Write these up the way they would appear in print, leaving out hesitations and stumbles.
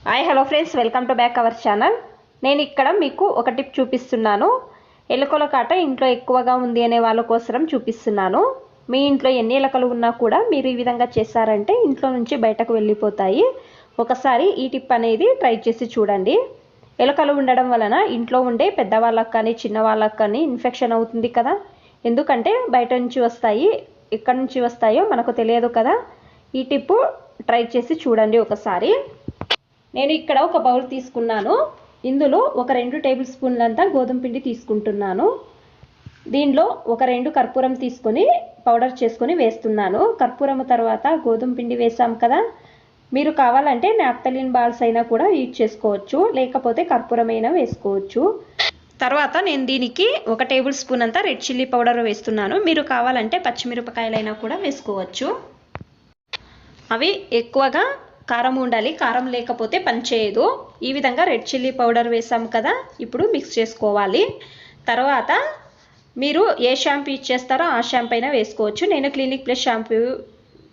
Hi hello friends, welcome to back our channel. నేను ఇక్కడ మీకు ఒక టిప్ చూపిస్తున్నాను. ఎలుకల కాట ఇంట్లో ఎక్కువగా ఉంది అనే వాళ్ళ కోసం చూపిస్తున్నాను. మీ ఇంట్లో ఎన్ని ఎలుకలు ఉన్నా కూడా మీరు ఈ విధంగా చేశారంటే ఇంట్లో నుంచి బయటకు వెళ్ళిపోతాయి. ఒకసారి ఈ టిప్ అనేది ట్రై చేసి చూడండి. ఎలుకలు ఉండడం వలన ఇంట్లో ఉండే పెద్దవాళ్ళకి కానీ చిన్నవాళ్ళకి కానీ ఇన్ఫెక్షన్ అవుతుంది కదా. ఎందుకంటే బయట నుంచి వస్తాయి, ఎక్కడి నుంచి వస్తాయో మనకు తెలియదు కదా. ఈ టిప్ ట్రై చేసి చూడండి ఒకసారి. నేను ఇక్కడ ఒక బౌల్ తీసుకున్నాను. ఇందులో ఒక 2 టేబుల్ స్పూన్లంతా గోధుమ పిండి తీసుకుంటున్నాను. దీనిలో ఒక 2 కర్పూరం తీసుకొని పౌడర్ చేసుకొని వేస్తున్నాను. కర్పూరం తర్వాత గోధుమ పిండి వేసాం కదా. మీరు కావాలంటే నాప్థలిన్ బాల్స్ అయినా కూడా యూజ్ చేసుకోవచ్చు, లేకపోతే కర్పూరం అయినా వేసుకోవచ్చు. తర్వాత నేను దీనికి 1 టేబుల్ స్పూన్ అంతా రెడ్ చిల్లీ పౌడర్ వేస్తున్నాను. మీరు కావాలంటే పచ్చిమిరపకాయలైనా కూడా వేసుకోవచ్చు. అవి ఎక్కువగా కారం ఉండాలి, కారం లేకపోతే పనిచేయదు. ఈ విధంగా రెడ్ చిల్లీ పౌడర్ వేసాం కదా. ఇప్పుడు మిక్స్ చేసుకోవాలి. తర్వాత మీరు ఏ షాంపూ యూజ్ చేస్తారో ఆ షాంపూ అయినా వేసుకోవచ్చు. నేను క్లినిక్ ప్లస్ షాంపూ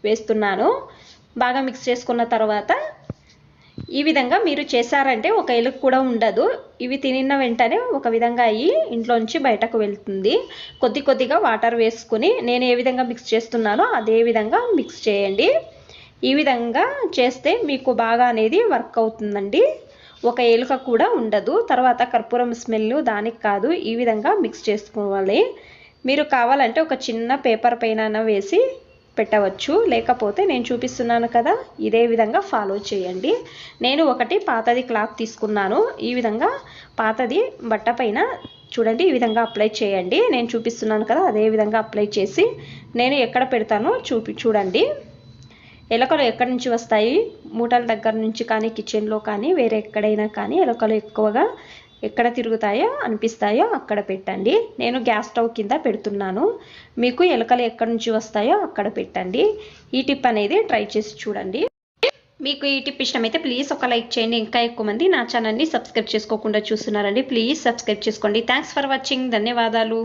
వేస్తున్నాను. బాగా మిక్స్ చేసుకున్న తర్వాత ఈ విధంగా మీరు చేశారంటే ఒక ఎలుక కూడా ఉండదు. ఇవి తినిన వెంటనే ఒక విధంగా అయ్యి ఇంట్లోంచి బయటకు వెళ్తుంది. కొద్దిగా వాటర్ వేసుకుని నేను ఏ విధంగా మిక్స్ చేస్తున్నానో అదే విధంగా మిక్స్ చేయండి. ఈ విధంగా చేస్తే మీకు బాగా అనేది వర్క్ అవుతుందండి. ఒక ఎలుక కూడా ఉండదు. తర్వాత కర్పూరం స్మెల్ దానికి కాదు, ఈ విధంగా మిక్స్ చేసుకోవాలి. మీరు కావాలంటే ఒక చిన్న పేపర్ పైన వేసి పెట్టవచ్చు, లేకపోతే నేను చూపిస్తున్నాను కదా ఇదే విధంగా ఫాలో చేయండి. నేను ఒకటి పాతది క్లాత్ తీసుకున్నాను. ఈ విధంగా పాతది బట్ట పైన చూడండి ఈ విధంగా అప్లై చేయండి. నేను చూపిస్తున్నాను కదా అదే విధంగా అప్లై చేసి నేను ఎక్కడ పెడతానో చూడండి. ఎలుకలు ఎక్కడి నుంచి వస్తాయి, మూటల దగ్గర నుంచి కానీ కిచెన్లో కానీ వేరే ఎక్కడైనా కానీ ఎలుకలు ఎక్కువగా ఎక్కడ తిరుగుతాయో అనిపిస్తాయో అక్కడ పెట్టండి. నేను గ్యాస్ స్టవ్ కింద పెడుతున్నాను. మీకు ఎలుకలు ఎక్కడి నుంచి వస్తాయో అక్కడ పెట్టండి. ఈ టిప్ అనేది ట్రై చేసి చూడండి. మీకు ఈ టిప్ ఇష్టమైతే ప్లీజ్ ఒక లైక్ చేయండి. ఇంకా ఎక్కువ మంది నా ఛానల్ని సబ్స్క్రైబ్ చేసుకోకుండా చూస్తున్నారండి. ప్లీజ్ సబ్స్క్రైబ్ చేసుకోండి. Thanks for watching. ధన్యవాదాలు.